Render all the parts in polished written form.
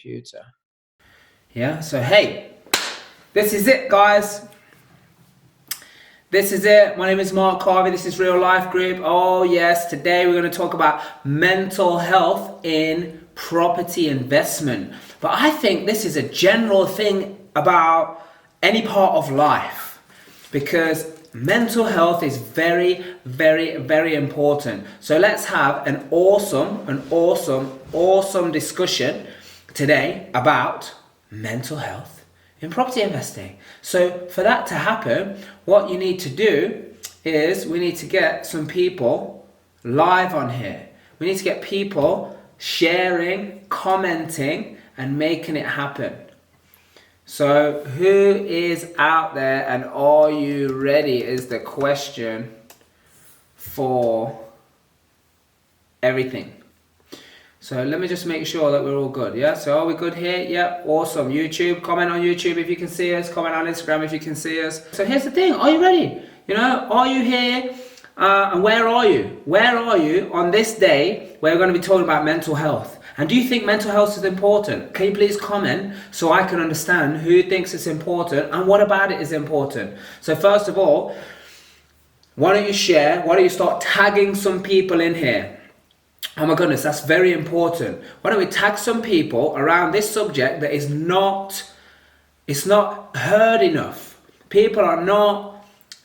computer. Yeah, so hey, this is it, guys. This is it. My name is Mark Carvey. This is Real Life Group. Oh yes, today we're going to talk about mental health in property investment. But I think this is a general thing about any part of life, because mental health is very, very, very important. So let's have an awesome discussion today about mental health in property investing. So for that to happen, what you need to do is we need to get some people live on here. We need to get people sharing, commenting, and making it happen. So who is out there and are you ready is the question for everything. So let me just make sure that we're all good. Yeah, so are we good here? Yep, awesome. YouTube, comment on YouTube if you can see us, comment on Instagram if you can see us. So here's the thing, are you ready? You know, are you here? And where are you? Where are you on this day where we're going to be talking about mental health? And do you think mental health is important? Can you please comment so I can understand who thinks it's important and what about it is important? So first of all, why don't you share? Why don't you start tagging some people in here? Oh my goodness, that's very important. Why don't we tag some people around this subject that is not, it's not heard enough. People are not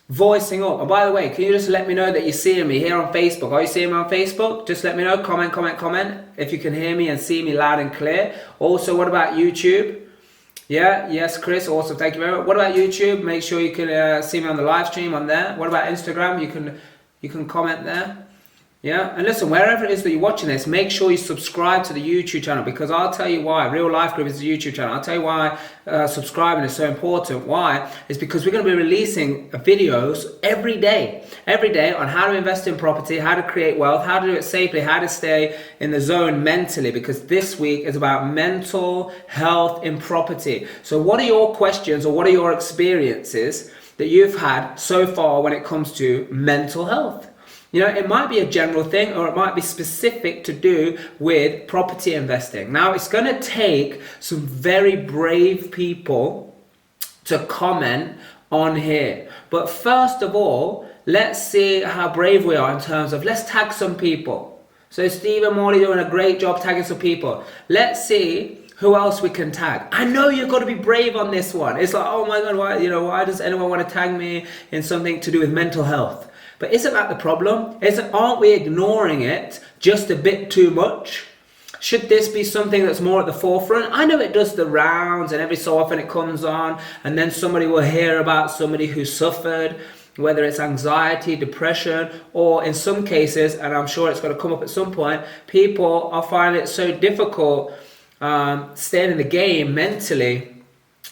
voicing up. And by the way, can you just let me know that you're seeing me here on Facebook? Are you seeing me on Facebook? Just let me know, comment if you can hear me and see me loud and clear. Also, what about YouTube? Yeah, yes, Chris, awesome, thank you very much. What about YouTube? Make sure you can see me on the live stream on there. What about Instagram? You can comment there. Yeah, and listen, wherever it is that you're watching this, make sure you subscribe to the YouTube channel, because I'll tell you why. Real Life Group is the YouTube channel. I'll tell you why subscribing is so important. Why? It's because we're going to be releasing videos every day on how to invest in property, how to create wealth, how to do it safely, how to stay in the zone mentally, because this week is about mental health in property. So what are your questions or what are your experiences that you've had so far when it comes to mental health? You know, it might be a general thing or it might be specific to do with property investing. Now, it's going to take some very brave people to comment on here. But first of all, let's see how brave we are in terms of, let's tag some people. So Steve and Molly doing a great job tagging some people. Let's see who else we can tag. I know you've got to be brave on this one. It's like, oh my God, why does anyone want to tag me in something to do with mental health? But isn't that the problem? Aren't we ignoring it just a bit too much? Should this be something that's more at the forefront? I know it does the rounds and every so often it comes on and then somebody will hear about somebody who suffered, whether it's anxiety, depression, or in some cases, and I'm sure it's going to come up at some point, people are finding it so difficult staying in the game mentally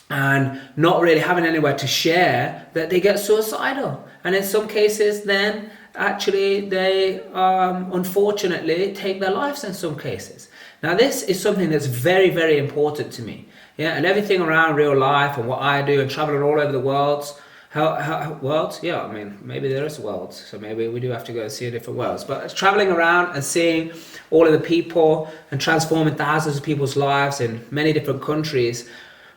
and not really having anywhere to share that they get suicidal. And in some cases, then actually they unfortunately take their lives in some cases. Now, this is something that's very, very important to me. Yeah, and everything around real life and what I do and traveling all over the world. Worlds? Yeah, I mean, maybe there is worlds, so maybe we do have to go and see different worlds. But traveling around and seeing all of the people and transforming thousands of people's lives in many different countries,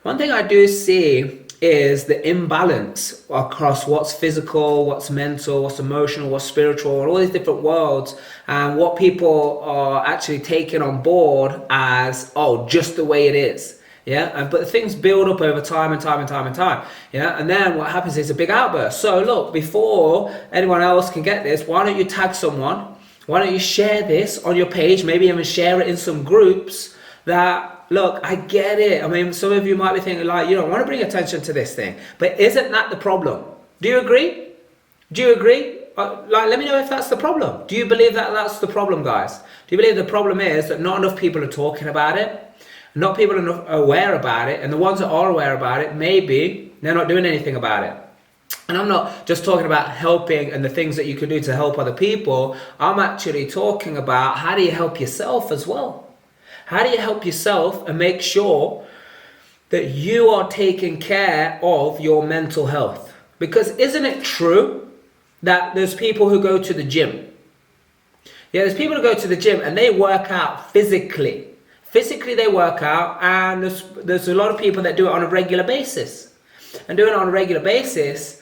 one thing I do see is the imbalance across what's physical, what's mental, what's emotional, what's spiritual, and all these different worlds, and what people are actually taking on board as, oh, just the way it is. Yeah, but things build up over time and time. Yeah, and then what happens is a big outburst. So look, before anyone else can get this, why don't you tag someone? Why don't you share this on your page? Maybe even share it in some groups that, look, I get it. I mean, some of you might be thinking like, you don't want to bring attention to this thing, but isn't that the problem? Do you agree? Do you agree? Let me know if that's the problem. Do you believe that that's the problem, guys? Do you believe the problem is that not enough people are talking about it? Not people are aware about it, and the ones that are aware about it, maybe they're not doing anything about it. And I'm not just talking about helping and the things that you can do to help other people. I'm actually talking about how do you help yourself as well? How do you help yourself and make sure that you are taking care of your mental health? Because isn't it true that there's people who go to the gym? Yeah, there's people who go to the gym and they work out physically. physically they work out, and there's a lot of people that do it on a regular basis. And doing it on a regular basis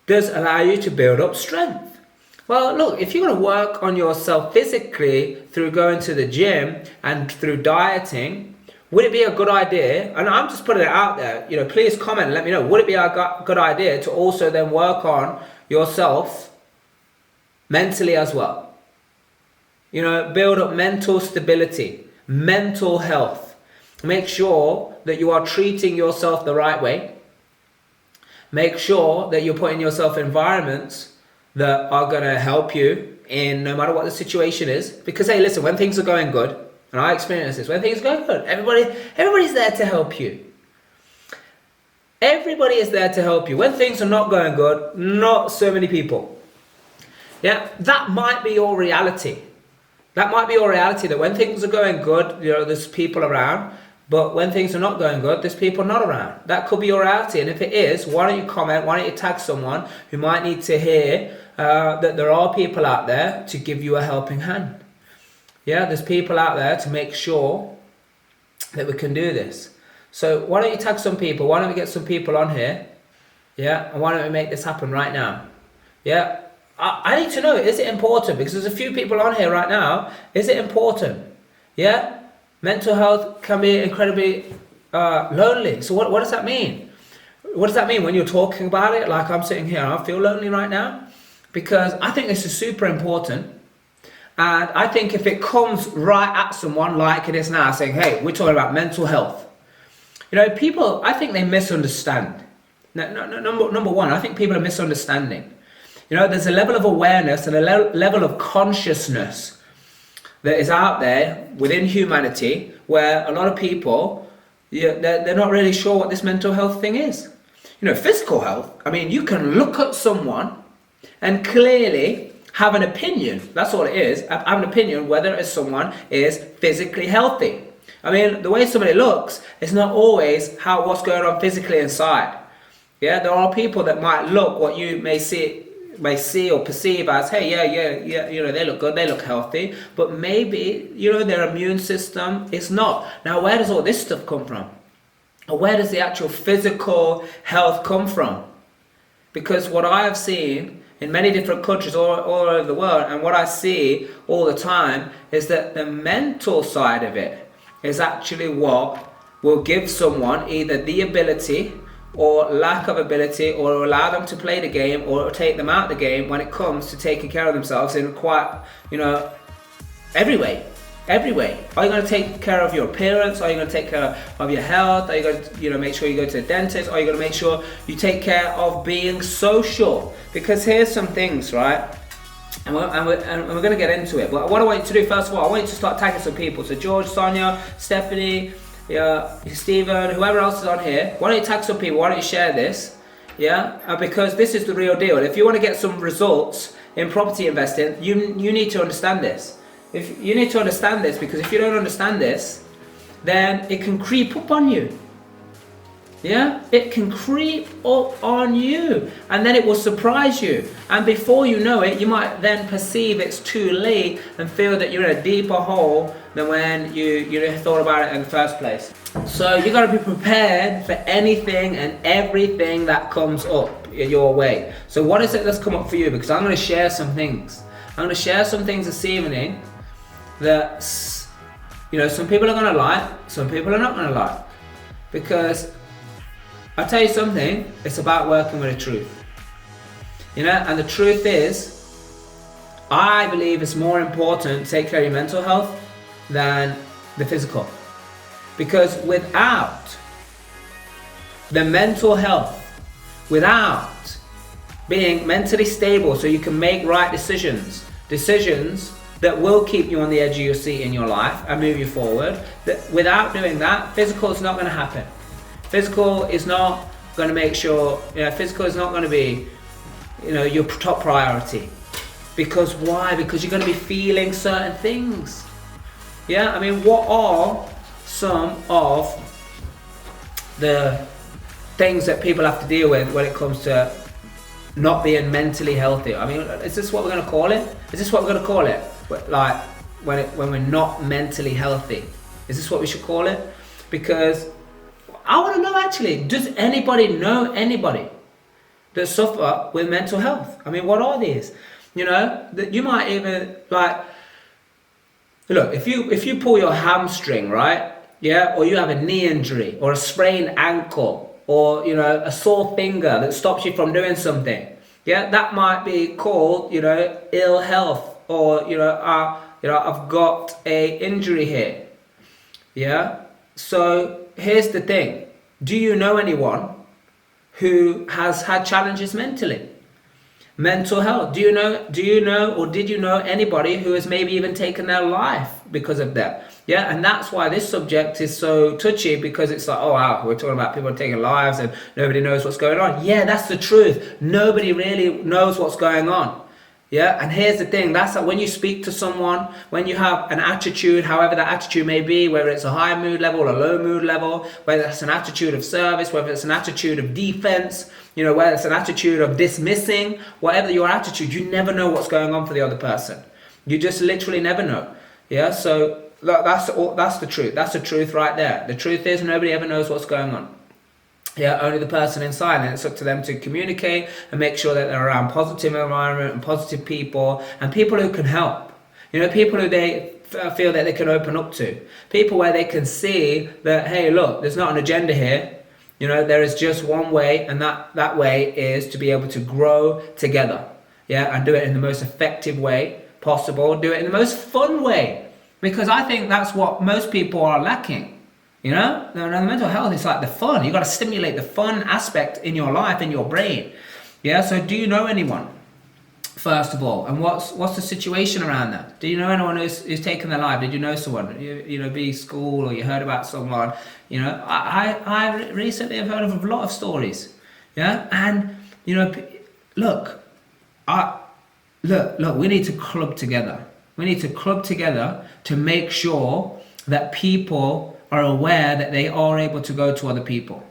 does allow you to build up strength. Well, look, if you're going to work on yourself physically through going to the gym and through dieting, would it be a good idea, and I'm just putting it out there, please comment and let me know, would it be a good idea to also then work on yourself mentally as well? Build up mental stability, mental health. Make sure that you are treating yourself the right way. Make sure that you're putting yourself in environments that are going to help you in no matter what the situation is. Because, hey, listen, when things are going good, and I experience this, when things are going good, everybody's there to help you. Everybody is there to help you. When things are not going good, not so many people. Yeah, that might be your reality. That might be your reality, that when things are going good, there's people around. But when things are not going good, there's people not around. That could be your reality. And if it is, why don't you comment? Why don't you tag someone who might need to hear that there are people out there to give you a helping hand. Yeah, there's people out there to make sure that we can do this. So why don't you tag some people? Why don't we get some people on here? Yeah, and why don't we make this happen right now? Yeah, I need to know, is it important? Because there's a few people on here right now. Is it important? Yeah, mental health can be incredibly lonely. So what does that mean? What does that mean when you're talking about it? Like I'm sitting here, I feel lonely right now. Because I think this is super important. And I think if it comes right at someone like it is now, saying, hey, we're talking about mental health. People, I think they misunderstand. Number one, I think people are misunderstanding. There's a level of awareness and a level of consciousness that is out there within humanity where a lot of people, they're not really sure what this mental health thing is. Physical health, you can look at someone and clearly have an opinion. That's all it is. Have an opinion whether someone is physically healthy. The way somebody looks is not always what's going on physically inside. Yeah, there are people that might look what you may see or perceive as, hey, yeah, they look good, they look healthy, but maybe, their immune system is not. Now, where does all this stuff come from? Or where does the actual physical health come from? Because what I have seen in many different countries all over the world, and what I see all the time, is that the mental side of it is actually what will give someone either the ability or lack of ability, or allow them to play the game, or take them out of the game when it comes to taking care of themselves in quite, every way. Are you going to take care of your appearance? Are you going to take care of your health? Are you going to make sure you go to the dentist? Are you going to make sure you take care of being social? Because here's some things, right? And we're going to get into it. But what I want you to do, first of all, I want you to start tagging some people. So George, Sonia, Stephanie, Stephen, whoever else is on here, why don't you tag some people? Why don't you share this? Yeah, because this is the real deal. If you want to get some results in property investing, you need to understand this. If you need to understand this, because if you don't understand this, then it can creep up on you. Yeah, it can creep up on you, and then it will surprise you. And before you know it, you might then perceive it's too late and feel that you're in a deeper hole than when you thought about it in the first place. So you got to be prepared for anything and everything that comes up your way. So what is it that's come up for you? Because I'm going to share some things. I'm going to share some things this evening that, some people are going to like, some people are not going to like. Because I'll tell you something, it's about working with the truth. And the truth is, I believe it's more important to take care of your mental health than the physical. Because without the mental health, without being mentally stable so you can make right decisions that will keep you on the edge of your seat in your life and move you forward, without doing that, physical is not going to happen. Physical is not going to make sure, physical is not going to be, your top priority. Because why? Because you're going to be feeling certain things. Yeah, what are some of the things that people have to deal with when it comes to not being mentally healthy? Is this what we're going to call it? Is this what we're going to call it? Like when we're not mentally healthy? Is this what we should call it? Because I want to know, actually, does anybody know anybody that suffer with mental health? I mean, what are these? You know, that you might even, like, look, if you pull your hamstring, right? Yeah, or you have a knee injury or a sprained ankle or, you know, a sore finger that stops you from doing something. Yeah, that might be called, you know, ill health, or, you know, I've got a injury here. Yeah. So here's the thing. Do you know anyone who has had challenges mentally? Mental health. Do you know, or did you know anybody who has maybe even taken their life because of that? Yeah, and that's why this subject is so touchy, because it's like, oh wow, we're talking about people taking lives and nobody knows what's going on. Yeah, that's the truth. Nobody really knows what's going on. Yeah, and here's the thing, that's like when you speak to someone, when you have an attitude, however that attitude may be, whether it's a high mood level or a low mood level, whether it's an attitude of service, whether it's an attitude of defense, you know, whether it's an attitude of dismissing, whatever your attitude, you never know what's going on for the other person. You just literally never know. Yeah, so that's the truth. That's the truth right there. The truth is, nobody ever knows what's going on. Yeah, only the person inside, and it's up to them to communicate and make sure that they're around positive environment and positive people, and people who can help. You know, people who they feel that they can open up to. People where they can see that, hey, look, there's not an agenda here. You know, there is just one way, and that way is to be able to grow together. Yeah, and do it in the most effective way possible. Do it in the most fun way, because I think that's what most people are lacking. You know, the mental health is like the fun. You got to stimulate the fun aspect in your life, in your brain. Yeah. So, do you know anyone? First of all, and what's the situation around that? Do you know anyone who's taken their life? Did you know someone? You know, be school, or you heard about someone? You know, I recently have heard of a lot of stories. Yeah, and you know, look, we need to club together. We need to club together to make sure that people are aware that they are able to go to other people.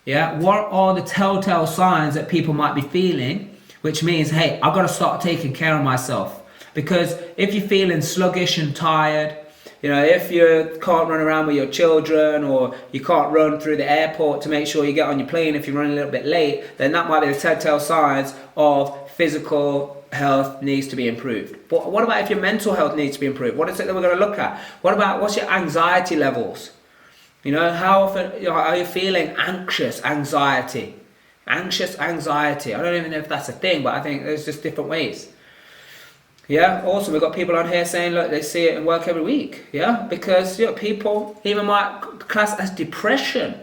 Yeah, what are the telltale signs that people might be feeling, which means, hey, I've got to start taking care of myself? Because if you're feeling sluggish and tired, you know, if you can't run around with your children, or you can't run through the airport to make sure you get on your plane if you're running a little bit late, then that might be the telltale signs of physical health needs to be improved. But what about if your mental health needs to be improved? What is it that we're going to look at? What about, what's your anxiety levels? You know, how often, you know, are you feeling anxious anxiety? Anxious anxiety. I don't even know if that's a thing, but I think there's just different ways. Yeah, also we've got people on here saying, look, they see it in work every week. Yeah, because, you know, people even might class as depression.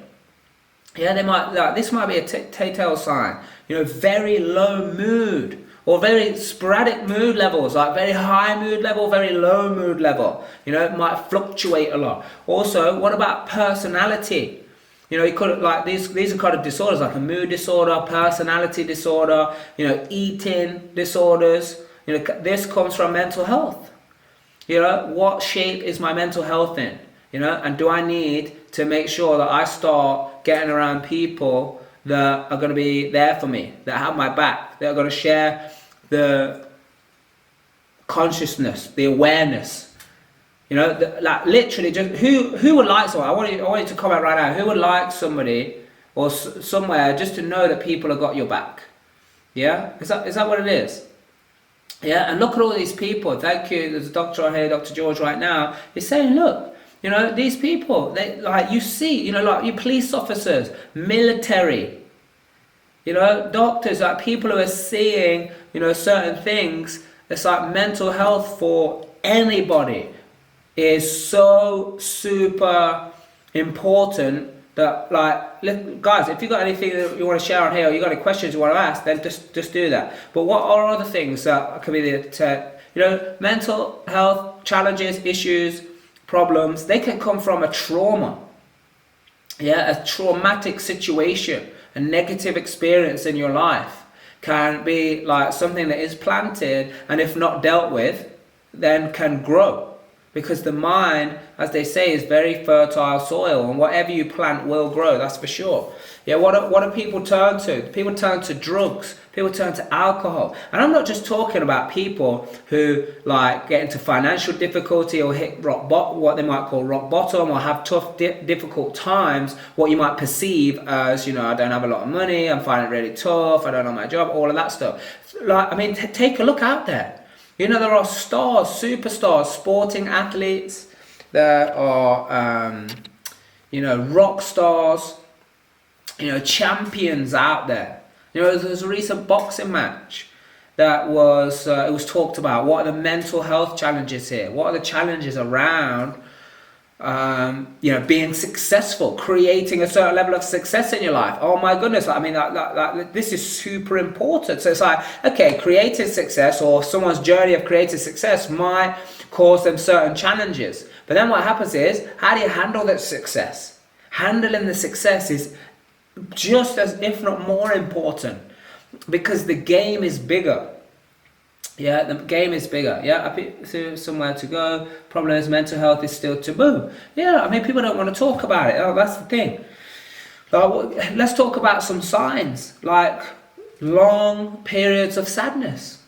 Yeah, they might, like, this might be a telltale sign. You know, very low mood, or very sporadic mood levels, like very high mood level, very low mood level. You know, it might fluctuate a lot. Also, what about personality? You know, you could, like, these are kind of disorders, like a mood disorder, personality disorder, you know, eating disorders. You know, this comes from mental health. You know, what shape is my mental health in? You know, and do I need to make sure that I start getting around people that are going to be there for me, that have my back, that are going to share the consciousness, the awareness. You know, like literally, just who would like someone? I want you to comment right now. Who would like somebody or somewhere just to know that people have got your back? Yeah, is that what it is? Yeah, and look at all these people. Thank you. There's a doctor on here, Dr. George, right now. He's saying, look, you know, these people, they, like, you see, you know, like your police officers, military, you know, doctors, like people who are seeing, you know, certain things. It's like mental health for anybody is so super important that, like, guys, if you've got anything that you want to share on here, or you've got any questions you want to ask, then just do that. But what are other things that can be the, you know, mental health challenges, issues, problems? They can come from a trauma. Yeah, a traumatic situation, a negative experience in your life can be like something that is planted, and if not dealt with, then can grow. Because the mind, as they say, is very fertile soil, and whatever you plant will grow, that's for sure. Yeah, what do people turn to? People turn to drugs, people turn to alcohol. And I'm not just talking about people who like get into financial difficulty or hit what they might call rock bottom, or have tough, difficult times, what you might perceive as, I don't have a lot of money, I'm finding it really tough, I don't know my job, all of that stuff. Like, I mean, take a look out there. There are stars, superstars, sporting athletes. There are, rock stars, champions out there. There's a recent boxing match that was, it was talked about. What are the mental health challenges here? What are the challenges around, being successful, creating a certain level of success in your life? Oh my goodness, I mean, this is super important. So it's like, okay, creating success, or someone's journey of creating success might cause them certain challenges. But then what happens is, how do you handle that success? Handling the success is just as, if not more important, because the game is bigger. Yeah, the game is bigger. Yeah, somewhere to go. Problem is, mental health is still taboo. Yeah, I mean, people don't want to talk about it. Oh, that's the thing. Let's talk about some signs, like long periods of sadness.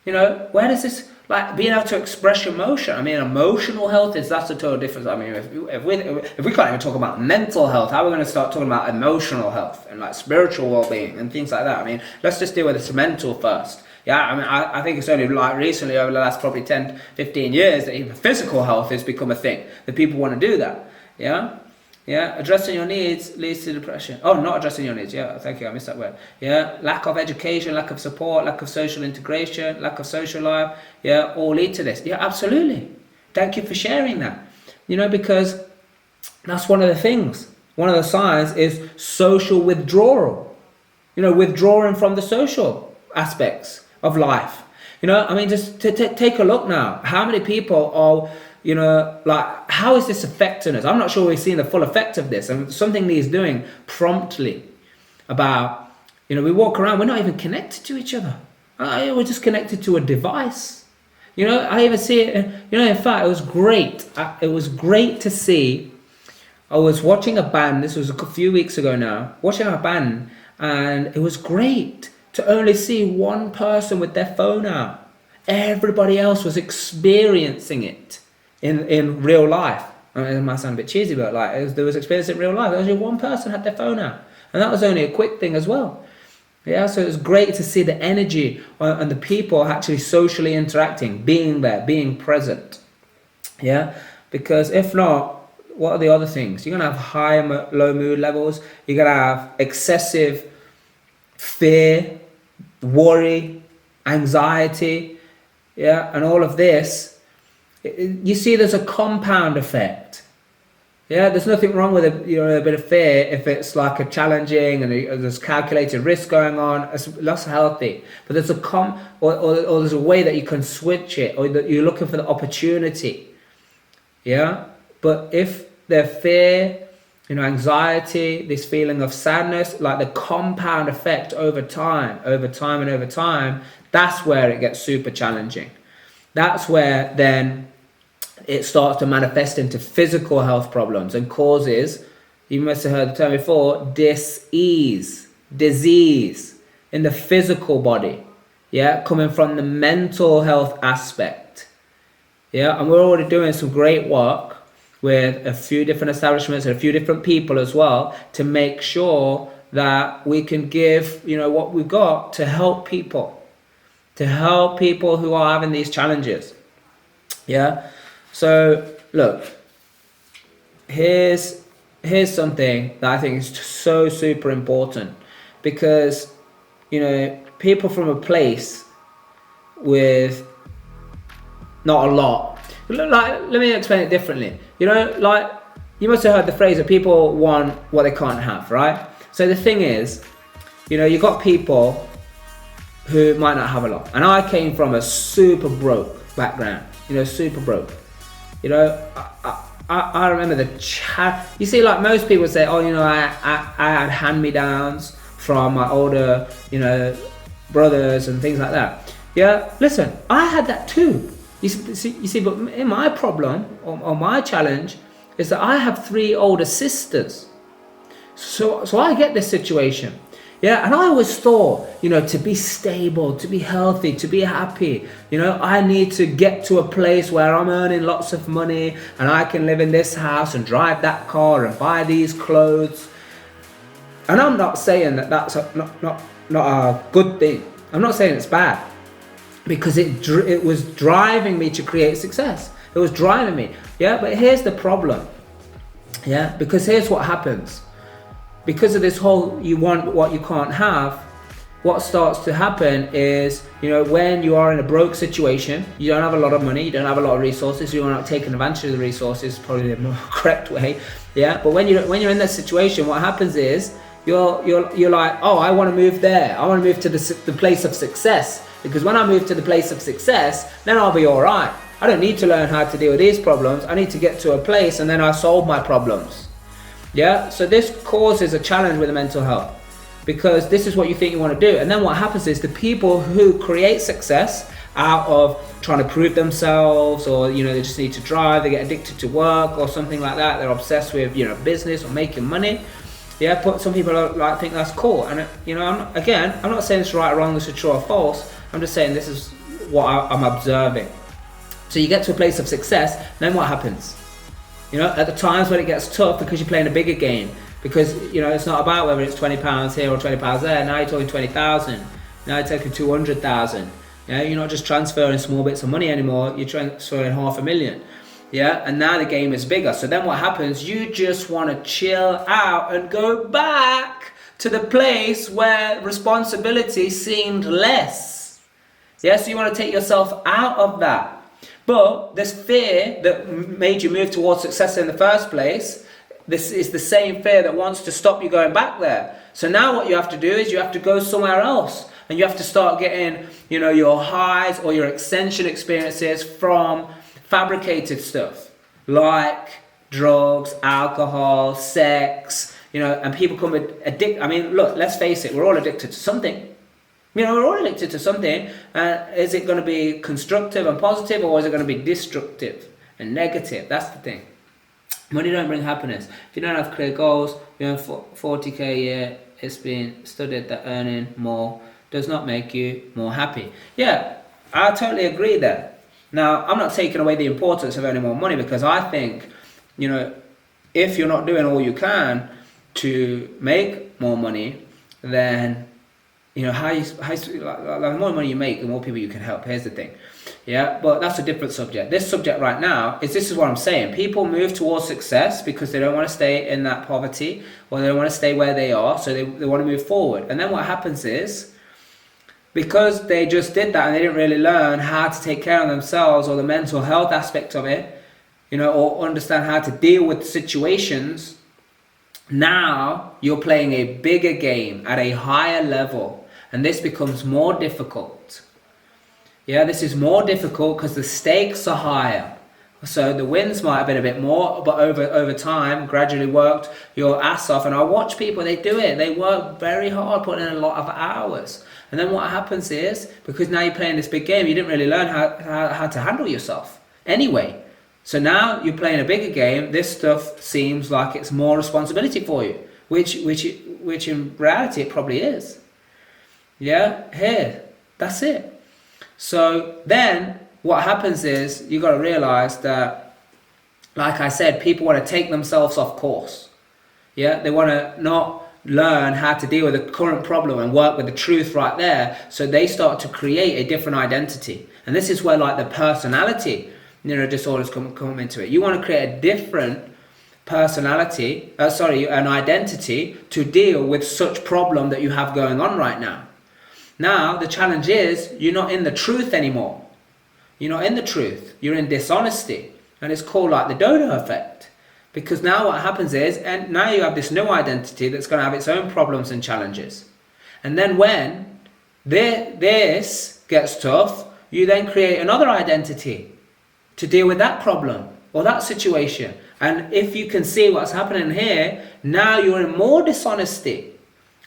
Where does this, like, being able to express emotion? I mean, emotional health that's a total difference. I mean, if we can't even talk about mental health, how are we going to start talking about emotional health and like spiritual well-being and things like that? I mean, let's just deal with this mental first. Yeah, I mean, I think it's only like recently, over the last probably 10, 15 years, that even physical health has become a thing, that people want to do that. Yeah, addressing your needs leads to depression. Oh, not addressing your needs, yeah, thank you, I missed that word. Yeah, lack of education, lack of support, lack of social integration, lack of social life, yeah, all lead to this. Yeah, absolutely. Thank you for sharing that. Because that's one of the things. One of the signs is social withdrawal. Withdrawing from the social aspects of life. I mean, just take a look now. How many people are, like, how is this affecting us? I'm not sure we've seen the full effect of this, and something he's doing promptly about, we walk around, we're not even connected to each other. We're just connected to a device. I even see it, in fact, it was great. It was great to see. I was watching a band, this was a few weeks ago now, watching a band, and it was great to only see one person with their phone out. Everybody else was experiencing it in real life. I mean, it might sound a bit cheesy, but there was experiencing it in real life. Only one person had their phone out. And that was only a quick thing as well. Yeah, so it was great to see the energy and the people actually socially interacting, being there, being present. Yeah, because if not, what are the other things? You're going to have high and low mood levels. You're going to have excessive fear, worry, anxiety, yeah, and all of this. You see, there's a compound effect. Yeah, there's nothing wrong with a bit of fear if it's like a challenging and there's calculated risk going on. That's healthy. But there's or there's a way that you can switch it, or that you're looking for the opportunity. Yeah, but if the fear, anxiety, this feeling of sadness, like the compound effect over time, that's where it gets super challenging. That's where then it starts to manifest into physical health problems and causes, you must have heard the term before, disease in the physical body. Yeah, coming from the mental health aspect. Yeah, and we're already doing some great work with a few different establishments and a few different people as well, to make sure that we can give, what we've got to help people who are having these challenges. Yeah. So look, here's something that I think is so super important, because, people from a place with not a lot, like, let me explain it differently. Like, you must have heard the phrase that people want what they can't have, right? So the thing is, you got people who might not have a lot. And I came from a super broke background, super broke. I remember the chat. You see, like, most people say, oh, I had hand-me-downs from my older, brothers and things like that. Yeah, listen, I had that too. You see, but in my problem or my challenge is that I have 3 older sisters. So I get this situation. Yeah, and I always thought, to be stable, to be healthy, to be happy, I need to get to a place where I'm earning lots of money and I can live in this house and drive that car and buy these clothes. And I'm not saying that that's not a good thing. I'm not saying it's bad, because it was driving me to create success. It was driving me. Yeah, but here's the problem. Yeah, because here's what happens. Because of this whole you want what you can't have, what starts to happen is, when you are in a broke situation, you don't have a lot of money, you don't have a lot of resources, you're not taking advantage of the resources, probably the more correct way. Yeah, but when you're in that situation, what happens is you're like, oh, I want to move there. I want to move to the place of success, because when I move to the place of success, then I'll be all right. I don't need to learn how to deal with these problems. I need to get to a place and then I solve my problems. Yeah, so this causes a challenge with the mental health, because this is what you think you want to do. And then what happens is the people who create success out of trying to prove themselves, or they just need to drive, they get addicted to work or something like that, they're obsessed with business or making money. Yeah, but some people think that's cool. And I'm not saying it's right or wrong, this is true or false. I'm just saying this is what I'm observing. So you get to a place of success, then what happens? At the times when it gets tough, because you're playing a bigger game, because it's not about whether it's £20 here or £20 there. Now you're talking 20,000. Now you're taking 200,000. Yeah, you're not just transferring small bits of money anymore. You're transferring 500,000. Yeah, and now the game is bigger. So then what happens? You just want to chill out and go back to the place where responsibility seemed less. Yeah, so you want to take yourself out of that. But this fear that made you move towards success in the first place, this is the same fear that wants to stop you going back there. So now what you have to do is you have to go somewhere else, and you have to start getting, your highs or your ascension experiences from fabricated stuff like drugs, alcohol, sex, and people come addicted. I mean, look, let's face it, we're all addicted to something. We're all addicted to something. Is it going to be constructive and positive, or is it going to be destructive and negative? That's the thing. Money don't bring happiness. If you don't have clear goals, you earn 40k a year. It's been studied that earning more does not make you more happy. Yeah, I totally agree there. Now, I'm not taking away the importance of earning more money, because I think, if you're not doing all you can to make more money, then the more money you make, the more people you can help. Here's the thing. Yeah, but that's a different subject. This subject right now this is what I'm saying. People move towards success because they don't want to stay in that poverty, or they don't want to stay where they are, so they want to move forward. And then what happens is, because they just did that and they didn't really learn how to take care of themselves, or the mental health aspect of it, or understand how to deal with situations, now you're playing a bigger game at a higher level. And this becomes more difficult. Yeah, this is more difficult because the stakes are higher. So the wins might have been a bit more, but over time, gradually worked your ass off. And I watch people, they do it. They work very hard, putting in a lot of hours. And then what happens is, because now you're playing this big game, you didn't really learn how to handle yourself anyway. So now you're playing a bigger game. This stuff seems like it's more responsibility for you, which in reality it probably is. Yeah, that's it. So then what happens is, you got to realize that, like I said, people want to take themselves off course. Yeah, they want to not learn how to deal with the current problem and work with the truth right there. So they start to create a different identity. And this is where the personality disorders come into it. You want to create a different personality, an identity to deal with such problem that you have going on right now. Now, the challenge is, you're not in the truth anymore. You're not in the truth. You're in dishonesty. And it's called the dodo effect. Because now what happens is, and now you have this new identity that's going to have its own problems and challenges. And then when this gets tough, you then create another identity to deal with that problem or that situation. And if you can see what's happening here, now you're in more dishonesty.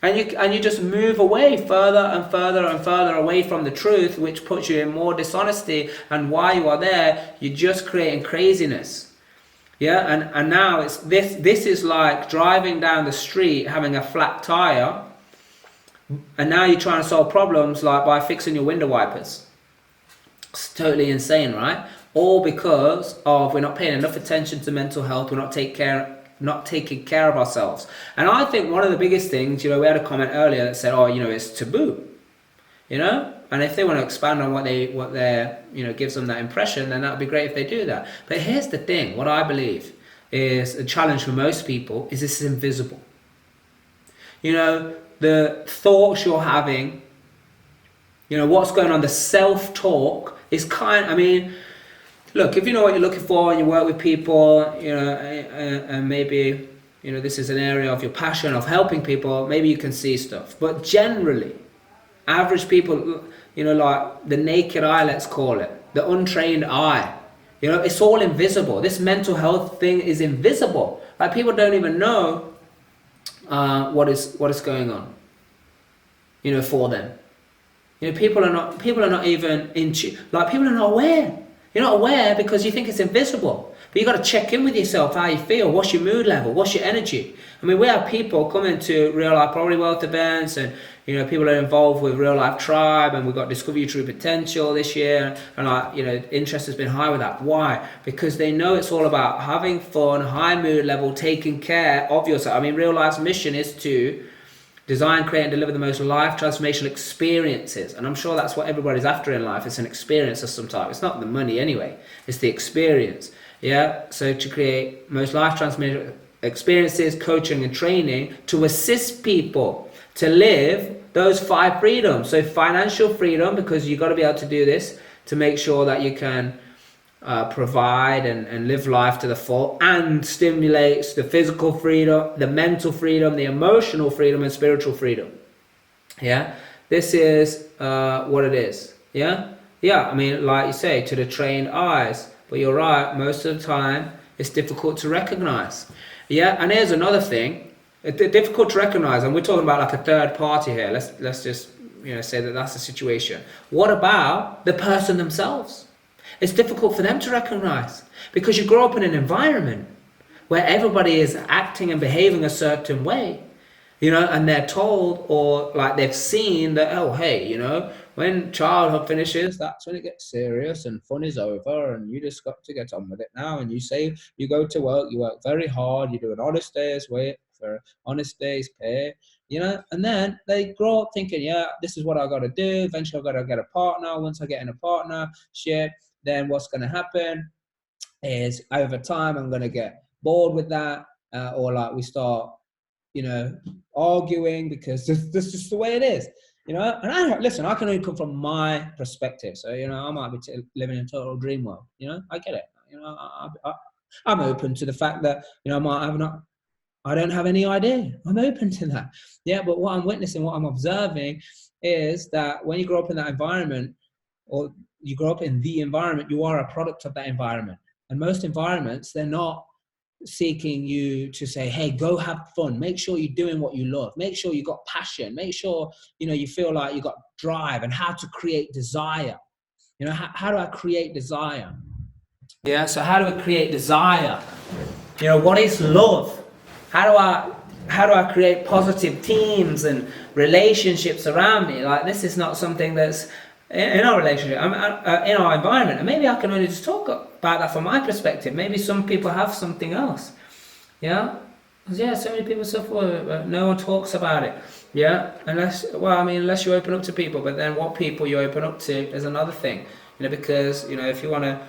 and you just move away further and further and further away from the truth, which puts you in more dishonesty. And while you are there, you're just creating craziness. Yeah, and now it's this is like driving down the street having a flat tire, and now you're trying to solve problems like by fixing your window wipers. It's totally insane, right? All because of we're not paying enough attention to mental health. We're not taking care of ourselves. And I think one of the biggest things, we had a comment earlier that said, oh, it's taboo, and if they want to expand on what their gives them that impression, then that would be great if they do that. But here's the thing, what I believe is a challenge for most people is this is invisible. The thoughts you're having, what's going on, the self-talk is look, if you know what you're looking for and you work with people, and maybe, this is an area of your passion of helping people, maybe you can see stuff. But generally, average people, like the naked eye, let's call it, the untrained eye, it's all invisible. This mental health thing is invisible. Like people don't even know what is going on, for them. People are not even like people are not aware. You're not aware because you think it's invisible. But you got to check in with yourself, how you feel, what's your mood level, what's your energy. I mean, we have people coming to Real Life Property Wealth events, and people are involved with Real Life Tribe, and we've got Discover Your True Potential this year, and interest has been high with that. Why? Because they know it's all about having fun, high mood level, taking care of yourself. I mean, Real Life's mission is to design, create, and deliver the most life transformational experiences. And I'm sure that's what everybody's after in life. It's an experience of some type. It's not the money anyway. It's the experience. Yeah. So to create most life transformational experiences, coaching and training to assist people to live those 5 freedoms. So financial freedom, because you've got to be able to do this to make sure that you can provide and live life to the full, and stimulates the physical freedom, the mental freedom, the emotional freedom, and spiritual freedom. Yeah, this is what it is. Yeah, I mean, like you say, to the trained eyes, but you're right, most of the time it's difficult to recognize. Yeah, and here's another thing, it's difficult to recognize, and we're talking about like a third party here. Let's just say that that's the situation. What about the person themselves? It's difficult for them to recognize because you grow up in an environment where everybody is acting and behaving a certain way, and they're told, or like they've seen that, oh, hey, when childhood finishes, that's when it gets serious and fun is over and you just got to get on with it now. And you say you go to work, you work very hard, you do an honest day's work for honest day's pay, and then they grow up thinking, yeah, this is what I got to do. Eventually I've got to get a partner. Once I get in a partnership, then what's going to happen is over time I'm going to get bored with that, or like we start, arguing because this is just the way it is, And I can only come from my perspective. So, I might be living in a total dream world. I get it. I'm open to the fact that, I don't have any idea. I'm open to that. Yeah, but what I'm witnessing, what I'm observing is that when you grow up in that environment, or you grow up in the environment, you are a product of that environment. And most environments, they're not seeking you to say, hey, go have fun. Make sure you're doing what you love. Make sure you got passion. Make sure, you feel like you got drive, and how to create desire. How do I create desire? Yeah, so how do I create desire? What is love? How do I create positive teams and relationships around me? Like, this is not something that's in our relationship, in our environment. And maybe I can only just talk about that from my perspective. Maybe some people have something else. Yeah? Yeah, so many people suffer, but no one talks about it. Yeah? Unless you open up to people, but then what people you open up to is another thing. Because, if you want to,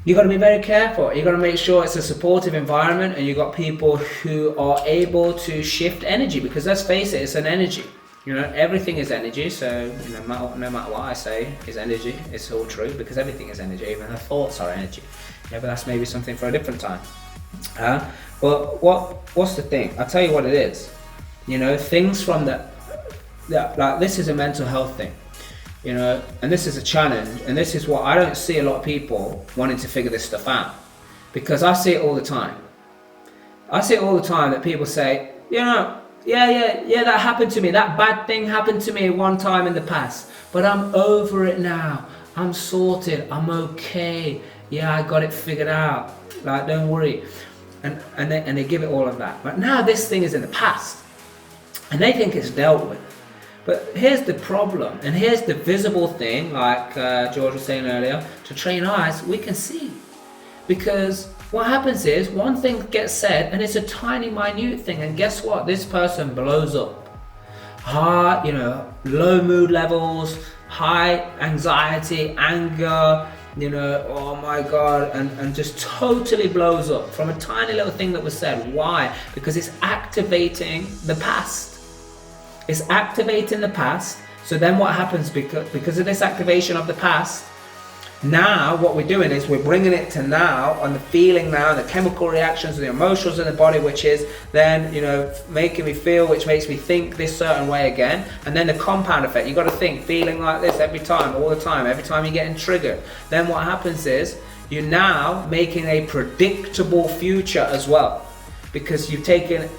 you got to be very careful. You got to make sure it's a supportive environment, and you got people who are able to shift energy, because let's face it, it's an energy. Everything is energy, so no matter what I say is energy. It's all true, because everything is energy. Even the thoughts are energy. Yeah, but that's maybe something for a different time. But what's the thing? I'll tell you what it is. Things from like, this is a mental health thing. And this is a challenge, and this is what I don't see a lot of people wanting to figure this stuff out, because I see it all the time. I see it all the time that people say, yeah, that happened to me. That bad thing happened to me one time in the past. But I'm over it now. I'm sorted. I'm okay. Yeah, I got it figured out. Like, don't worry. And they give it all of that. But now this thing is in the past. And they think it's dealt with. But here's the problem. And here's the visible thing, like George was saying earlier. To train eyes, we can see. Because what happens is, one thing gets said, and it's a tiny, minute thing, and guess what? This person blows up. High, low mood levels, high anxiety, anger, oh my God, and just totally blows up from a tiny little thing that was said. Why? Because it's activating the past. It's activating the past. So then what happens, because of this activation of the past, now what we're doing is we're bringing it to now, on the feeling now, the chemical reactions, the emotions in the body, which is then, making me feel, which makes me think this certain way again. And then the compound effect, you got to think, feeling like this every time, all the time, every time you're getting triggered. Then what happens is, you're now making a predictable future as well. Because you've taken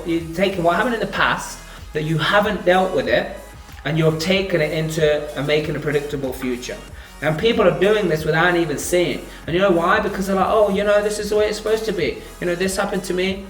you've taken what happened in the past, that you haven't dealt with it, and you're taking it into and making a predictable future. And people are doing this without even seeing. And you know why? Because they're like, oh, this is the way it's supposed to be. This happened to me,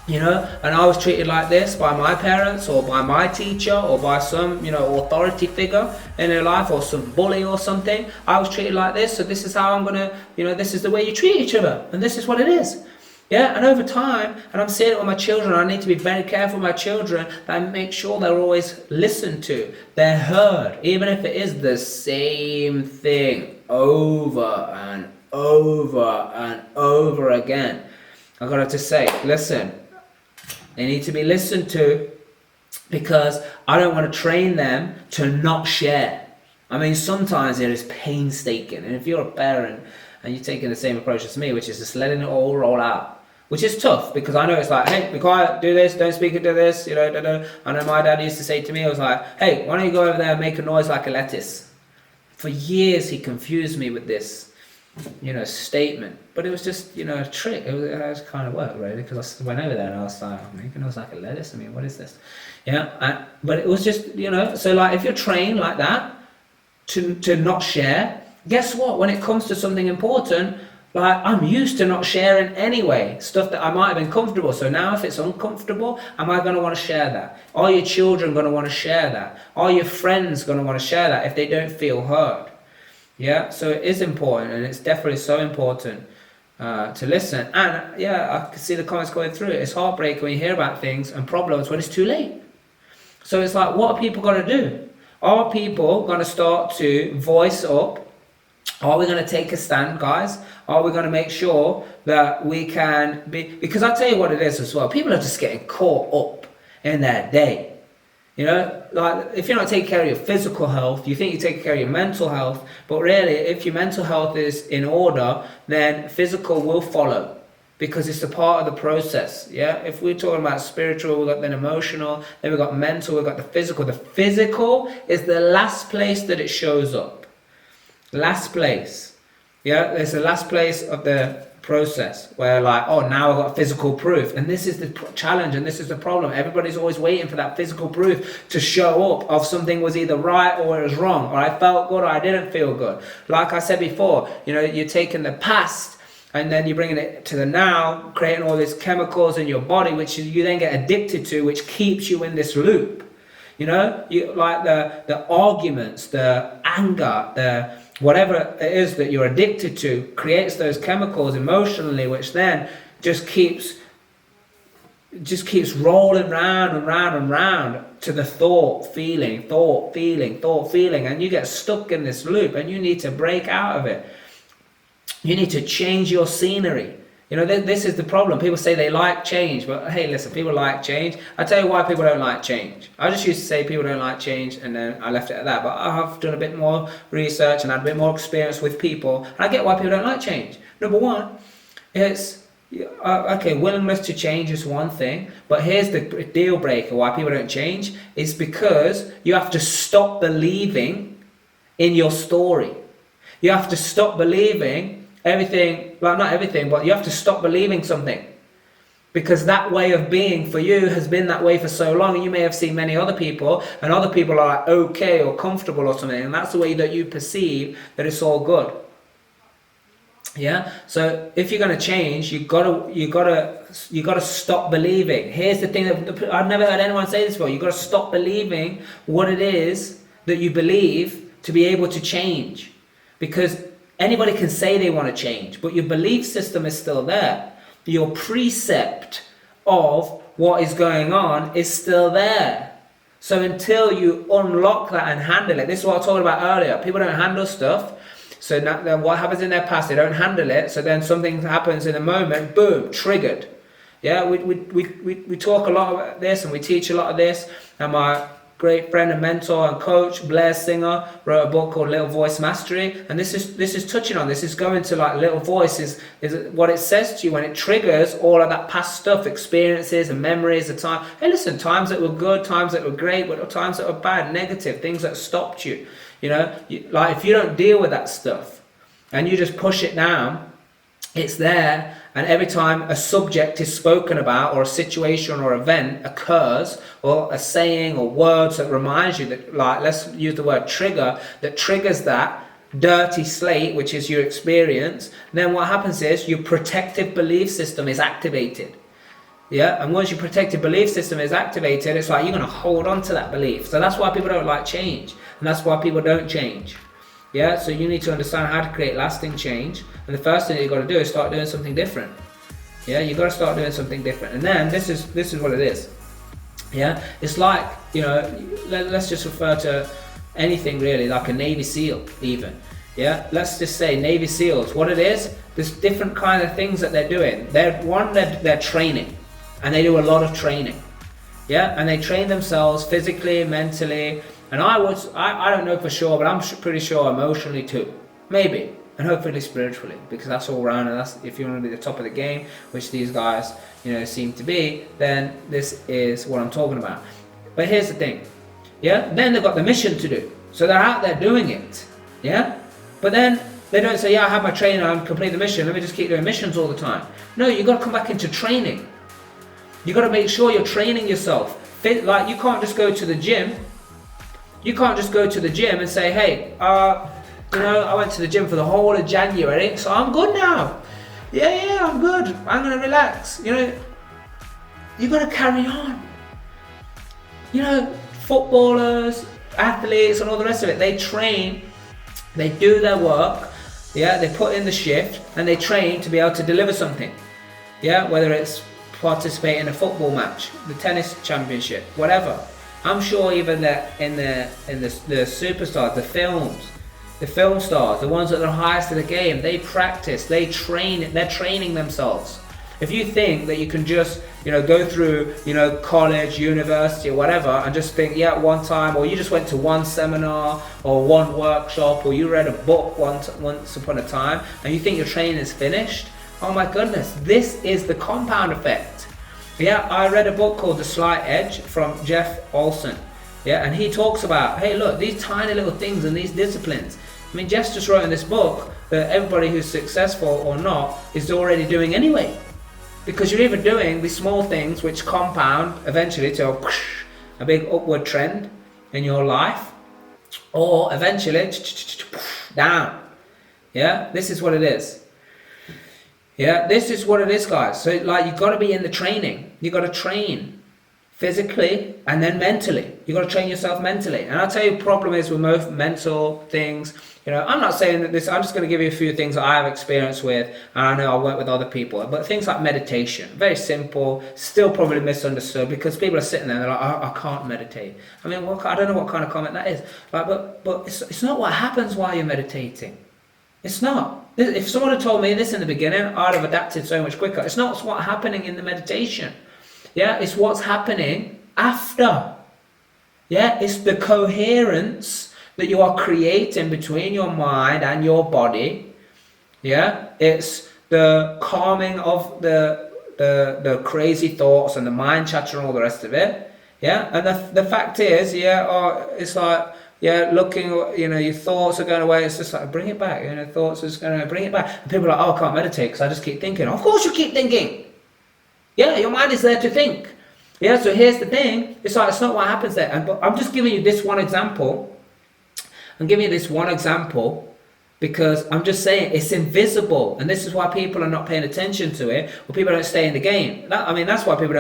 and I was treated like this by my parents, or by my teacher, or by some, authority figure in their life, or some bully or something. I was treated like this, so this is how I'm gonna, this is the way you treat each other, and this is what it is. Yeah, and over time, and I'm seeing it with my children, I need to be very careful with my children that I make sure they're always listened to, they're heard, even if it is the same thing over and over and over again. I've got to say, listen, they need to be listened to, because I don't want to train them to not share. I mean, sometimes it is painstaking, and if you're a parent and you're taking the same approach as me, which is just letting it all roll out, which is tough, because I know it's like, hey, be quiet, do this, don't speak into this, I know my dad used to say to me, I was like, hey, why don't you go over there and make a noise like a lettuce? For years he confused me with this, statement, but it was just, a trick. It was kind of work, really, because I went over there and I was like, I'm making a noise like a lettuce, I mean, what is this? But it was just, so like, if you're trained like that, to not share, guess what? When it comes to something important, like, I'm used to not sharing anyway, stuff that I might have been comfortable. So now if it's uncomfortable, am I going to want to share that? Are your children going to want to share that? Are your friends going to want to share that if they don't feel heard? Yeah, so it is important, and it's definitely so important to listen. And yeah, I can see the comments going through it. It's heartbreaking when you hear about things and problems when it's too late. So it's like, what are people going to do? Are people going to start to voice up? Are we going to take a stand, guys? Are we going to make sure that we can be... Because I'll tell you what it is as well. People are just getting caught up in their day. Like, if you're not taking care of your physical health, you think you're taking care of your mental health. But really, if your mental health is in order, then physical will follow. Because it's a part of the process, yeah? If we're talking about spiritual, we've got then emotional, then we've got mental, we've got the physical. The physical is the last place that it shows up. Last place. Yeah, there's the last place of the process where like, oh, now I've got physical proof. And this is the challenge, and this is the problem. Everybody's always waiting for that physical proof to show up of something was either right or it was wrong, or I felt good or I didn't feel good. Like I said before, you're taking the past and then you're bringing it to the now, creating all these chemicals in your body, which you then get addicted to, which keeps you in this loop. You like the arguments, the anger, the whatever it is that you're addicted to creates those chemicals emotionally, which then just keeps rolling round and round and round to the thought, feeling, and you get stuck in this loop, and you need to break out of it. You need to change your scenery. This is the problem. People say they like change, but hey, listen, people like change. I tell you why people don't like change. I just used to say people don't like change, and then I left it at that. But I have done a bit more research and had a bit more experience with people, and I get why people don't like change. Number one, it's okay, willingness to change is one thing, but here's the deal breaker why people don't change. It's because you have to stop believing in your story. You have to stop believing everything, well, not everything, but you have to stop believing something. Because that way of being for you has been that way for so long, and you may have seen many other people, and other people are like okay or comfortable or something, and that's the way that you perceive that it's all good. Yeah. So if you're going to change, you gotta stop believing. Here's the thing that I've never heard anyone say this before. You gotta stop believing what it is that you believe to be able to change, because anybody can say they want to change, but your belief system is still there. Your precept of what is going on is still there. So until you unlock that and handle it, this is what I was talking about earlier. People don't handle stuff. So now, then what happens in their past, they don't handle it. So then something happens in a moment, boom, triggered. Yeah, we talk a lot about this, and we teach a lot of this. And my great friend and mentor and coach, Blair Singer, wrote a book called Little Voice Mastery. And this is touching on this. Is going to like little voice is what it says to you when it triggers all of that past stuff, experiences and memories of time. Hey, listen, times that were good, times that were great, but times that were bad, negative, things that stopped you. You know, like if you don't deal with that stuff and you just push it down, it's there. And every time a subject is spoken about, or a situation or event occurs, or a saying or words that reminds you that, like, let's use the word trigger, that triggers that dirty slate, which is your experience, then what happens is your protective belief system is activated. Yeah, and once your protective belief system is activated, it's like you're going to hold on to that belief. So that's why people don't like change, and that's why people don't change. Yeah, so you need to understand how to create lasting change, and the first thing that you've got to do is start doing something different. Yeah, you've got to start doing something different, and then this is what it is. Yeah, it's like, you know, let's just refer to anything really, like a Navy SEAL even. Yeah, let's just say Navy SEALs. What it is, there's different kind of things that they're doing. They're training, and they do a lot of training. Yeah, and they train themselves physically, mentally. And I don't know for sure, but I'm pretty sure emotionally too. Maybe. And hopefully spiritually, because that's all around, and that's, if you want to be the top of the game, which these guys, you know, seem to be, then this is what I'm talking about. But here's the thing. Yeah? Then they've got the mission to do. So they're out there doing it. Yeah? But then they don't say, yeah, I have my training, I'm complete the mission, let me just keep doing missions all the time. No, you've got to come back into training. You've got to make sure you're training yourself. Like, you can't just go to the gym. You can't just go to the gym and say, hey, you know, I went to the gym for the whole of January, so I'm good now. Yeah, I'm good. I'm going to relax. You know, you got to carry on. You know, footballers, athletes, and all the rest of it, they train, they do their work, yeah, they put in the shift, and they train to be able to deliver something. Yeah, whether it's participate in a football match, the tennis championship, whatever. I'm sure even that in the superstars, the film stars, the ones that are the highest of the game, they practice, they train, they're training themselves. If you think that you can just, you know, go through, you know, college, university, or whatever, and just think, yeah, one time, or you just went to one seminar or one workshop, or you read a book once upon a time, and you think your training is finished, oh my goodness, this is the compound effect. Yeah, I read a book called The Slight Edge from Jeff Olson. Yeah, and he talks about, hey, look, these tiny little things and these disciplines. I mean, Jeff's just wrote in this book that everybody who's successful or not is already doing anyway. Because you're either doing these small things which compound eventually to a big upward trend in your life, or eventually down. Yeah, this is what it is. Yeah, this is what it is, guys. So, like, you've got to be in the training. You've got to train physically and then mentally. You've got to train yourself mentally. And I'll tell you, the problem is with most mental things. You know, I'm not saying that this, I'm just going to give you a few things that I have experience with, and I know I work with other people. But things like meditation, very simple, still probably misunderstood, because people are sitting there and they're like, I can't meditate. I mean, I don't know what kind of comment that is. Like, but it's not what happens while you're meditating. It's not. If someone had told me this in the beginning, I'd have adapted so much quicker. It's not what's happening in the meditation. Yeah, it's what's happening after. Yeah, it's the coherence that you are creating between your mind and your body. Yeah, it's the calming of the crazy thoughts and the mind chatter and all the rest of it. Yeah, and the fact is, it's like, yeah, looking, you know, your thoughts are going away. It's just like, bring it back. You know, thoughts are just going to bring it back. And people are like, oh, I can't meditate because I just keep thinking. Of course you keep thinking. Yeah, your mind is there to think. Yeah, so here's the thing. It's like, it's not what happens there. And but I'm just giving you this one example. I'm giving you this one example because I'm just saying it's invisible, and this is why people are not paying attention to it, or people don't stay in the game. That's why people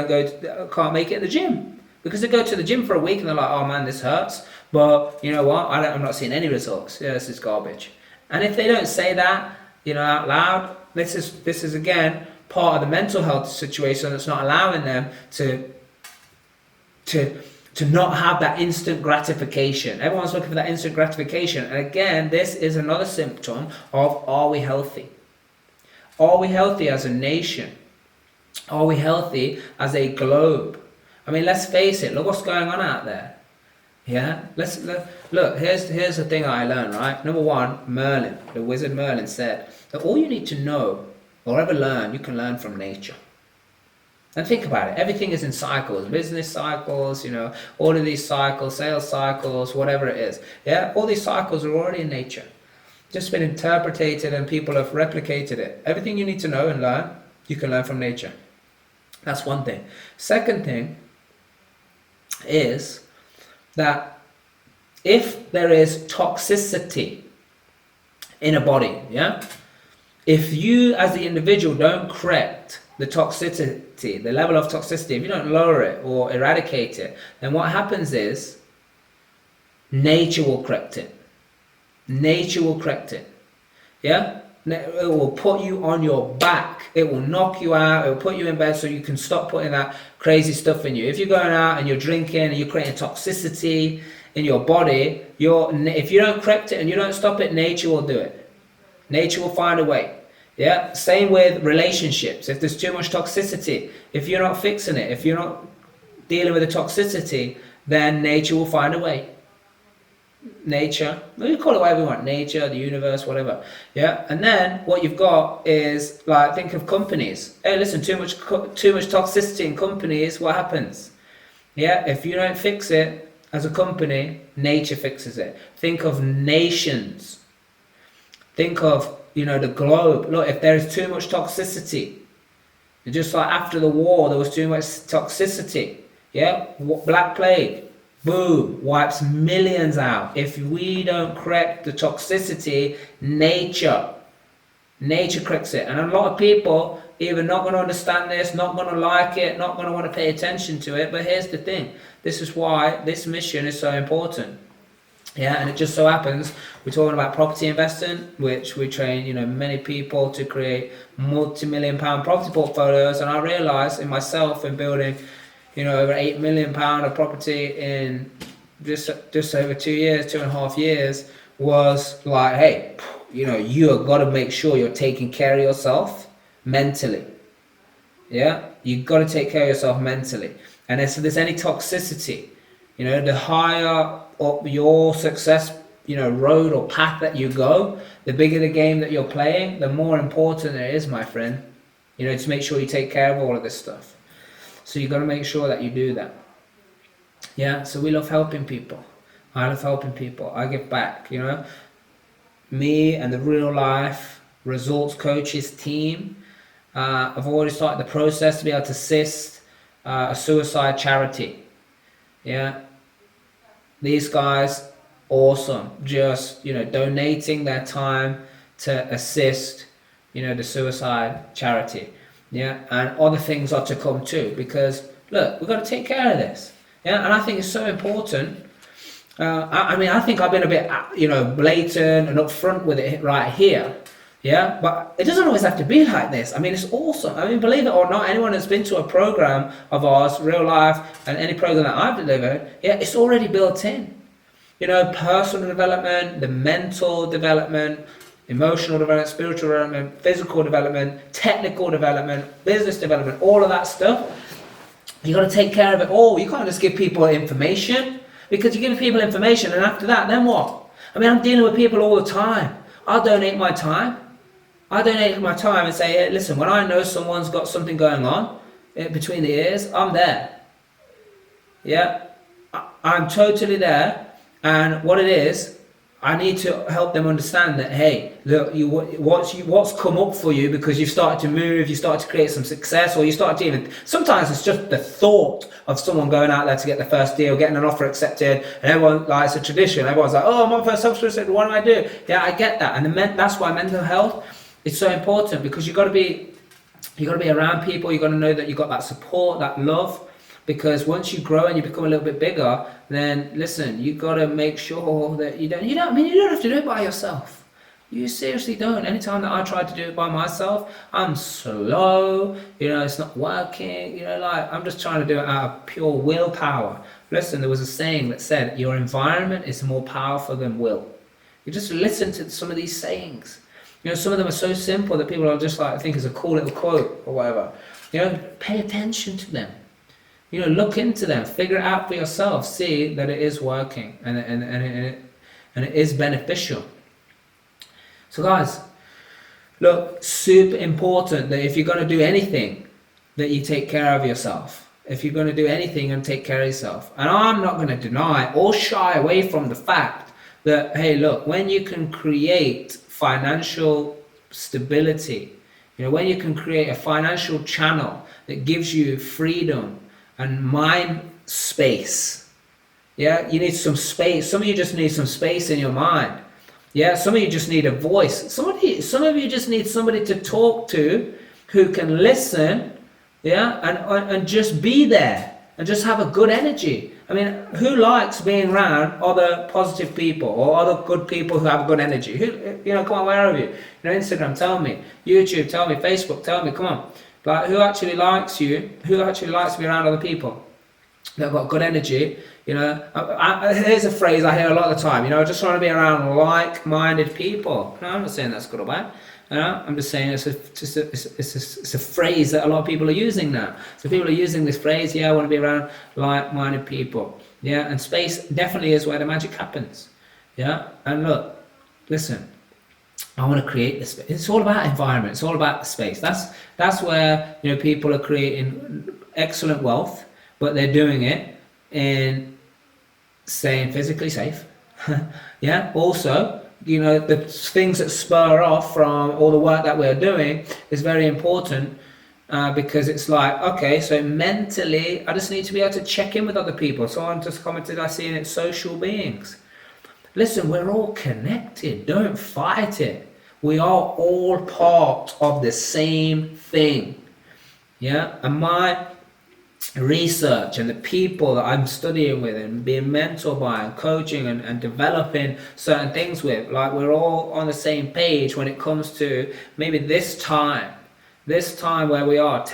can't make it in the gym, because they go to the gym for a week and they're like, oh man, this hurts, but you know what? I'm not seeing any results. Yeah, this is garbage. And if they don't say that, out loud, this is again part of the mental health situation that's not allowing them to not have that instant gratification. Everyone's looking for that instant gratification. And again, this is another symptom of, are we healthy? Are we healthy as a nation? Are we healthy as a globe? I mean, let's face it, look what's going on out there. Yeah, look, here's the thing I learned, right? Number one, Merlin, the wizard Merlin said that all you need to know or ever learn, you can learn from nature. And think about it, everything is in cycles, business cycles, all of these cycles, sales cycles, whatever it is. Yeah, all these cycles are already in nature. Just been interpreted and people have replicated it. Everything you need to know and learn, you can learn from nature. That's one thing. Second thing is that if there is toxicity in a body, yeah, if you as the individual don't correct the toxicity, the level of toxicity, if you don't lower it or eradicate it, then what happens is nature will correct it. Nature will correct it. Yeah? It will put you on your back. It will knock you out. It will put you in bed so you can stop putting that crazy stuff in you. If you're going out and you're drinking and you're creating toxicity in your body, if you don't correct it and you don't stop it, nature will do it. Nature will find a way. Yeah, same with relationships. If there's too much toxicity, if you're not fixing it, if you're not dealing with the toxicity, then nature will find a way. Nature, we call it whatever we want, nature, the universe, whatever. Yeah, and then what you've got is, like, think of companies. Hey, listen, too much toxicity in companies, what happens? Yeah, if you don't fix it as a company, nature fixes it. Think of nations. Think of the globe. Look, if there is too much toxicity, just like after the war, there was too much toxicity. Yeah, Black Plague, boom, wipes millions out. If we don't correct the toxicity, nature corrects it. And a lot of people either not going to understand this, not going to like it, not going to want to pay attention to it. But here's the thing: this is why this mission is so important. Yeah, and it just so happens we're talking about property investing, which we train, many people to create multi-million-pound property portfolios. And I realised in myself in building, over £8 million of property in just over 2 years, 2.5 years, was like, hey, you have got to make sure you're taking care of yourself mentally. Yeah, you've got to take care of yourself mentally. And if there's any toxicity, the higher up your success, road or path that you go, the bigger the game that you're playing, the more important it is, my friend, to make sure you take care of all of this stuff. So you got to make sure that you do that. Yeah, so we love helping people. I love helping people. I give back, Me and the Real Life Results Coaches team, I've already started the process to be able to assist a suicide charity. Yeah, these guys, awesome. Just, donating their time to assist, the suicide charity. Yeah, and other things are to come too, because look, we've got to take care of this. Yeah, and I think it's so important. I think I've been a bit, blatant and upfront with it right here. Yeah, but it doesn't always have to be like this. It's awesome. Believe it or not, anyone that's been to a program of ours, Real Life, and any program that I've delivered, yeah, it's already built in. Personal development, the mental development, emotional development, spiritual development, physical development, technical development, business development, all of that stuff. You got to take care of it all. You can't just give people information, because you give people information and after that, then what? I'm dealing with people all the time. I'll donate my time. And say, hey, listen, when I know someone's got something going on between the ears, I'm there. Yeah, I'm totally there. And what it is, I need to help them understand that, hey, look, what's come up for you because you've started to move, you started to create some success, or you started to even, sometimes it's just the thought of someone going out there to get the first deal, getting an offer accepted, and everyone, like, it's a tradition, everyone's like, oh, I'm on first offer accepted, what do I do? Yeah, I get that, and that's why mental health is so important, because you got to be around people, you got to know that you got that support, that love. Because once you grow and you become a little bit bigger, then listen, you got to make sure that you don't have to do it by yourself. You seriously don't. Anytime that I tried to do it by myself, I'm slow, it's not working, like I'm just trying to do it out of pure willpower. Listen, there was a saying that said, your environment is more powerful than will. You just listen to some of these sayings. Some of them are so simple that people are just like, think it's a cool little quote or whatever. Pay attention to them. Look into them, figure it out for yourself, see that it is working and it is beneficial. So guys, look, super important that if you're going to do anything, that you take care of yourself. If you're going to do anything, and take care of yourself. And I'm not going to deny or shy away from the fact that, hey, look, when you can create financial stability, when you can create a financial channel that gives you freedom and mind space. Yeah, you need some space. Some of you just need some space in your mind. Yeah, some of you just need a voice. Some of you just need somebody to talk to who can listen, yeah, and just be there and just have a good energy. I mean, who likes being around other positive people or other good people who have good energy? Come on, where are you? Instagram, tell me. YouTube, tell me. Facebook, tell me. Come on. Like, who actually likes you? Who actually likes to be around other people that have got good energy? Here's a phrase I hear a lot of the time. I just want to be around like-minded people. No, I'm not saying that's good or bad. I'm just saying it's a phrase that a lot of people are using now. So people are using this phrase. Yeah, I want to be around like-minded people. Yeah, and space definitely is where the magic happens. Yeah, and look, listen. I want to create this. It's all about environment. It's all about the space. That's where people are creating excellent wealth, but they're doing it in staying physically safe. Yeah. Also, the things that spur off from all the work that we're doing is very important because it's like, okay, so mentally, I just need to be able to check in with other people. Someone just commented, I see it, social beings. Listen, we're all connected. Don't fight it. We are all part of the same thing. Yeah? And my research and the people that I'm studying with and being mentored by and coaching and developing certain things with, like, we're all on the same page when it comes to maybe this time where we are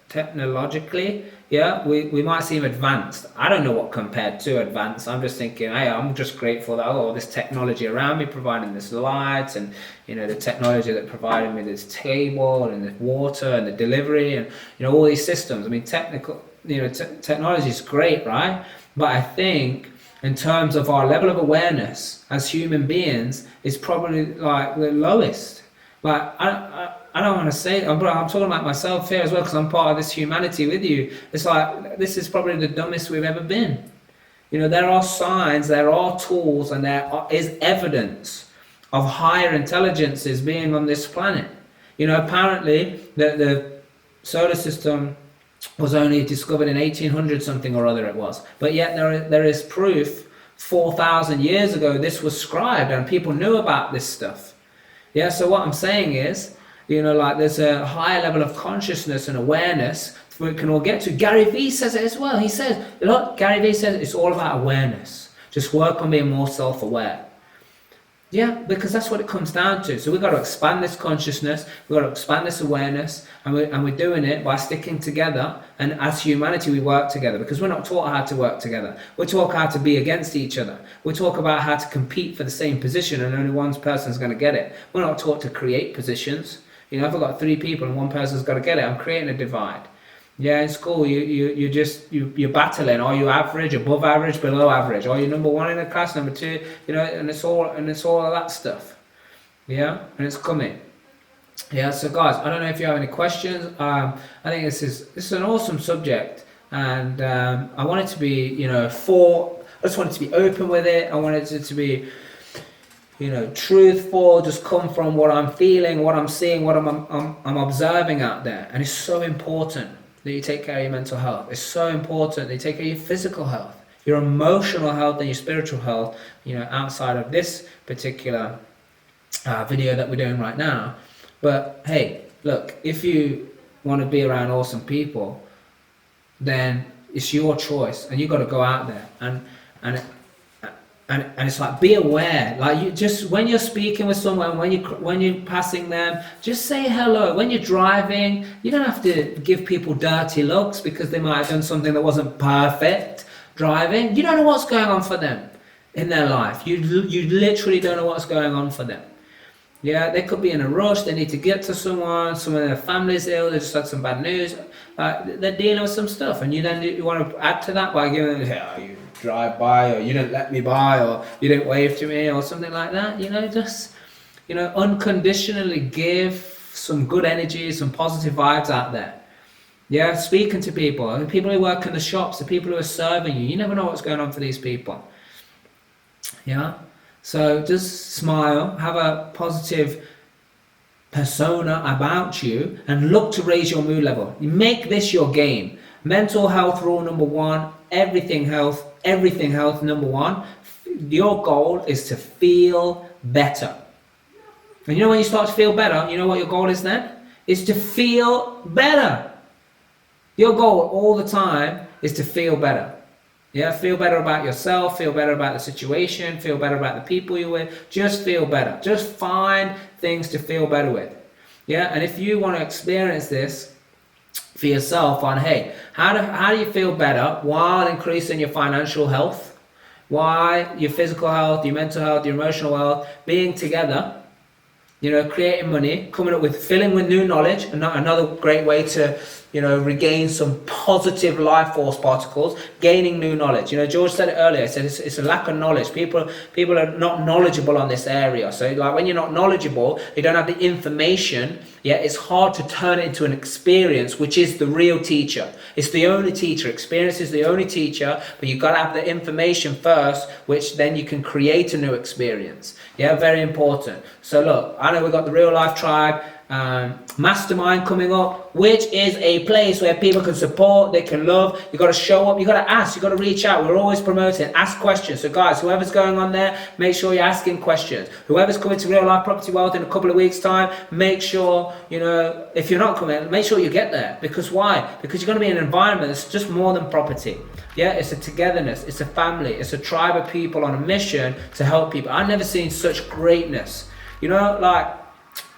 technologically, yeah, we might seem advanced. I don't know what compared to advanced. I'm just thinking, hey, I'm just grateful that this technology around me providing this light and the technology that provided me this table and the water and the delivery and all these systems. I mean, technology is great, right? But I think in terms of our level of awareness as human beings is probably like the lowest. Like I don't want to say, but I'm talking about myself here as well because I'm part of this humanity with you. It's like, this is probably the dumbest we've ever been. There are signs, there are tools, and there is evidence of higher intelligences being on this planet. Apparently the solar system was only discovered in 1800 something or other it was. But yet there is proof 4,000 years ago this was scribed and people knew about this stuff. Yeah, so what I'm saying is, like, there's a higher level of consciousness and awareness we can all get to. Gary Vee says it as well. He says, look, Gary Vee says it's all about awareness. Just work on being more self-aware. Yeah, because that's what it comes down to. So we've got to expand this consciousness, we've got to expand this awareness, and we're doing it by sticking together. And as humanity, we work together because we're not taught how to work together. We're taught how to be against each other. We talk about how to compete for the same position, and only one person's going to get it. We're not taught to create positions. If I've got 3 people and one person's got to get it, I'm creating a divide. Yeah, in school, you're battling. Are you average, above average, below average? Are you number 1 in the class, number 2? And it's all of that stuff. Yeah, and it's coming. Yeah, so guys, I don't know if you have any questions. I think this is an awesome subject, and I want it to be, I just want it to be open with it. I wanted it to be, truthful, just come from what I'm feeling, what I'm seeing, what I'm observing out there. And it's so important that you take care of your mental health. It's so important that you take care of your physical health, your emotional health, and your spiritual health, outside of this particular video that we're doing right now. But hey, look, if you want to be around awesome people, then it's your choice, and you got to go out there and it's like, be aware. Like, you just, when you're speaking with someone, when you're passing them, just say hello. When you're driving, you don't have to give people dirty looks because they might have done something that wasn't perfect driving. You don't know what's going on for them in their life. You literally don't know what's going on for them. Yeah, they could be in a rush. They need to get to someone of their family's ill. They just had some bad news. They're dealing with some stuff, and you want to add to that by giving them, you drive by, or you didn't let me by, or you didn't wave to me, or something like that. Just unconditionally give some good energy, some positive vibes out there. Yeah, speaking to people, the people who work in the shops, the people who are serving you. You never know what's going on for these people. Yeah. So just smile, have a positive persona about you, and look to raise your mood level. You make this your game. Mental health rule number one, everything health number one. Your goal is to feel better. And when you start to feel better, you know what your goal is then? Is to feel better. Your goal all the time is to feel better. Yeah, feel better about yourself, feel better about the situation, feel better about the people you're with. Just feel better. Just find things to feel better with. Yeah, and if you want to experience this for yourself on, hey, how do you feel better while increasing your financial health, while your physical health, your mental health, your emotional health, being together, creating money, coming up with, filling with new knowledge, and another great way to regain some positive life force particles, gaining new knowledge. George said it earlier. He said it's a lack of knowledge. People are not knowledgeable on this area. So like, when you're not knowledgeable, you don't have the information. Yeah, it's hard to turn it into an experience, which is the real teacher. It's the only teacher. Experience is the only teacher, but you've got to have the information first, which then you can create a new experience. Yeah, very important. So look, I know we've got the Real Life Tribe mastermind coming up, which is a place where people can support, they can love. You got to show up, you got to ask, you got to reach out. We're always promoting, ask questions. So guys, whoever's going on there, make sure you're asking questions. Whoever's coming to Real Life Property Wealth in a couple of weeks time, make sure, if you're not coming, make sure you get there. Because why? Because you're going to be in an environment that's just more than property. Yeah, it's a togetherness, it's a family, it's a tribe of people on a mission to help people. I've never seen such greatness.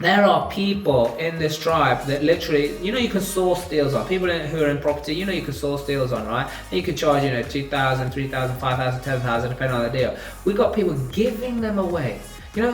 There are people in this tribe that literally, you can source deals on. People who are in property, you can source deals on, right? And you can charge, 2,000, 3,000, 5,000, 10,000, depending on the deal. We got people giving them away.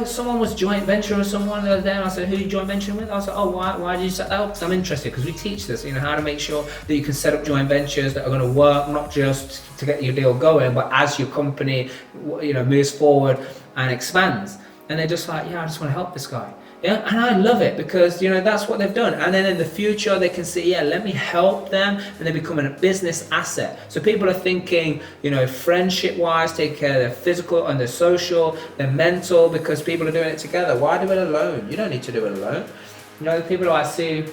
Someone was joint venturing with someone the other day, and I said, who are you joint venturing with? I said, oh, why did you set that up? Because I'm interested, because we teach this, how to make sure that you can set up joint ventures that are going to work, not just to get your deal going, but as your company, moves forward and expands. And they're just like, yeah, I just want to help this guy. Yeah, and I love it because, that's what they've done. And then in the future, they can see, yeah, let me help them, and they're becoming a business asset. So people are thinking, friendship-wise, take care of their physical and their social, their mental, because people are doing it together. Why do it alone? You don't need to do it alone. The people who I see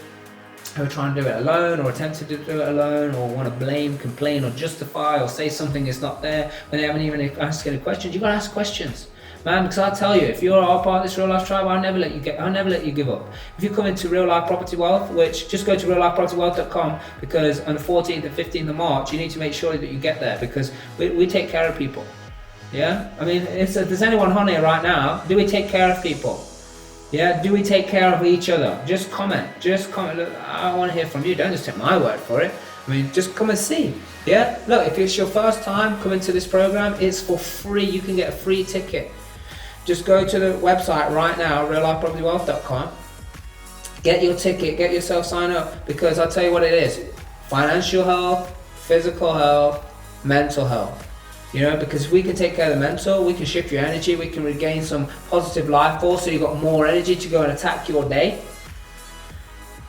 who are trying to do it alone, or attempt to do it alone, or want to blame, complain, or justify, or say something is not there when they haven't even asked any questions. You've got to ask questions. Man, because I tell you, if you're a part of this Real Life Tribe, I'll never let you give up. If you come into Real Life Property Wealth, which just go to reallifepropertywealth.com, because on the 14th and 15th of March, you need to make sure that you get there, because we take care of people. Yeah? I mean, if there's anyone on here right now, do we take care of people? Yeah? Do we take care of each other? Just comment. Look, I want to hear from you. Don't just take my word for it. I mean, just come and see. Yeah? Look, if it's your first time coming to this program, it's for free. You can get a free ticket. Just go to the website right now, reallifepropertywealth.com. Get your ticket, get yourself signed up, because I'll tell you what it is. Financial health, physical health, mental health. Because if we can take care of the mental, we can shift your energy, we can regain some positive life force, so you've got more energy to go and attack your day.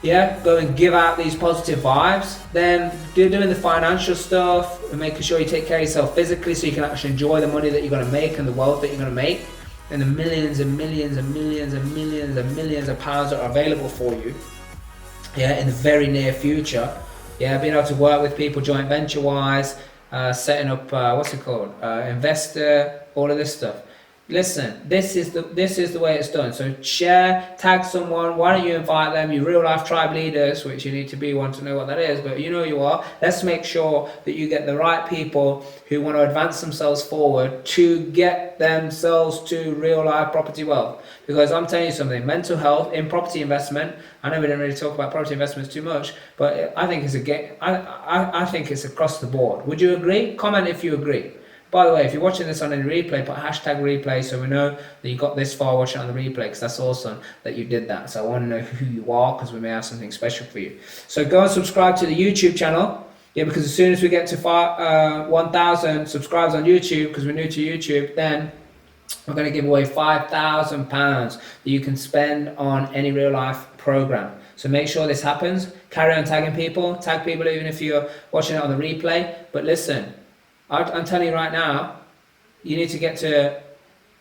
Yeah, go and give out these positive vibes. Then doing the financial stuff and making sure you take care of yourself physically, so you can actually enjoy the money that you're going to make and the wealth that you're going to make. and the millions and millions and millions and millions and millions of pounds that are available for you, yeah, in the very near future, yeah, being able to work with people joint venture wise, setting up investor, all of this stuff. Listen, this is the way it's done. So share, tag someone. Why don't you invite them? You real life tribe leaders, which you need to be one to know what that is, but you know you are. Let's make sure that you get the right people who want to advance themselves forward to get themselves to real life property wealth. Because I'm telling you something, mental health in property investment. I know we didn't really talk about property investments too much, but I think it's I think it's across the board. Would you agree? Comment if you agree. By the way, if you're watching this on any replay, put hashtag replay so we know that you got this far watching on the replay, because that's awesome that you did that. So I want to know who you are, because we may have something special for you. So go and subscribe to the YouTube channel. Yeah, because as soon as we get to 1,000 subscribers on YouTube, because we're new to YouTube, then we're going to give away £5,000 that you can spend on any real life program. So make sure this happens. Carry on tagging people. Tag people even if you're watching it on the replay. But listen, I'm telling you right now, you need to get to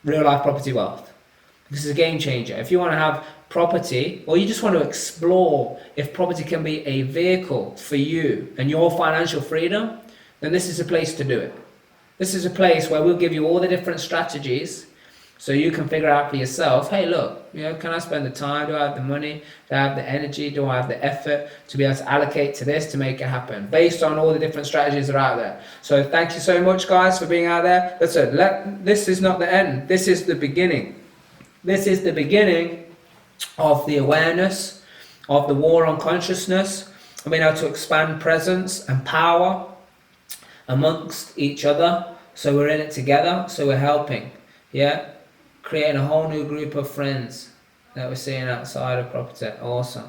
real life property wealth. This is a game changer. If you want to have property, or you just want to explore if property can be a vehicle for you and your financial freedom, then this is a place to do it. This is a place where we'll give you all the different strategies so you can figure out for yourself, hey, look, can I spend the time? Do I have the money? Do I have the energy? Do I have the effort to be able to allocate to this to make it happen based on all the different strategies that are out there? So thank you so much, guys, for being out there. Listen, this is not the end. This is the beginning. This is the beginning of the awareness of the war on consciousness and being able to expand presence and power amongst each other. So we're in it together. So we're helping. Yeah. Creating a whole new group of friends that we're seeing outside of property. Awesome.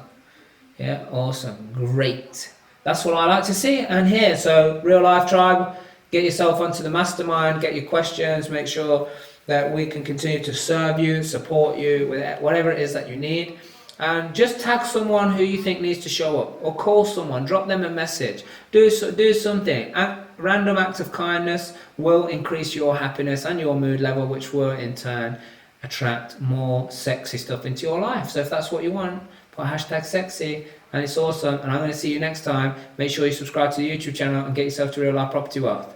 Yeah, awesome. Great. That's what I like to see and hear. So Real Life Tribe, get yourself onto the mastermind, get your questions, make sure that we can continue to serve you, support you with whatever it is that you need. And just tag someone who you think needs to show up, or call someone, drop them a message, do something. Random acts of kindness will increase your happiness and your mood level, which will in turn attract more sexy stuff into your life. So if that's what you want, put hashtag sexy, and it's awesome. And I'm going to see you next time. Make sure you subscribe to the YouTube channel and get yourself to real life property wealth.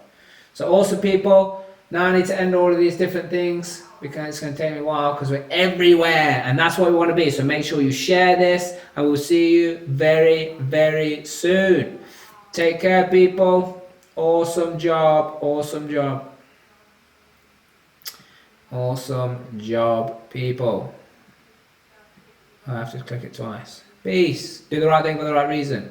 So awesome, people. Now I need to end all of these different things because it's going to take me a while, because we're everywhere and that's what we want to be. So make sure you share this, and we'll see you very, very soon. Take care, people. Awesome job. Awesome job. Awesome job, people. I have to click it twice. Peace. Do the right thing for the right reason.